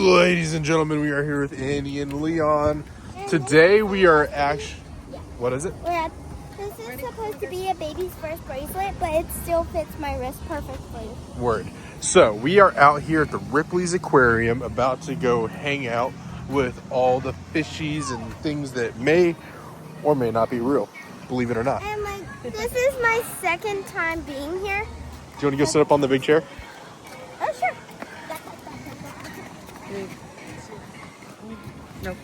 Ladies and gentlemen, we are here with Andy and Leon. Today we are actually... What is it? This is supposed to be a baby's first bracelet, but it still fits my wrist perfectly. Word. So we are out here at the Ripley's Aquarium about to go hang out with all the fishies and things that may or may not be real, believe it or not. And this is my second time being here. Do you want to go sit up on the big chair? Oh, sure. No.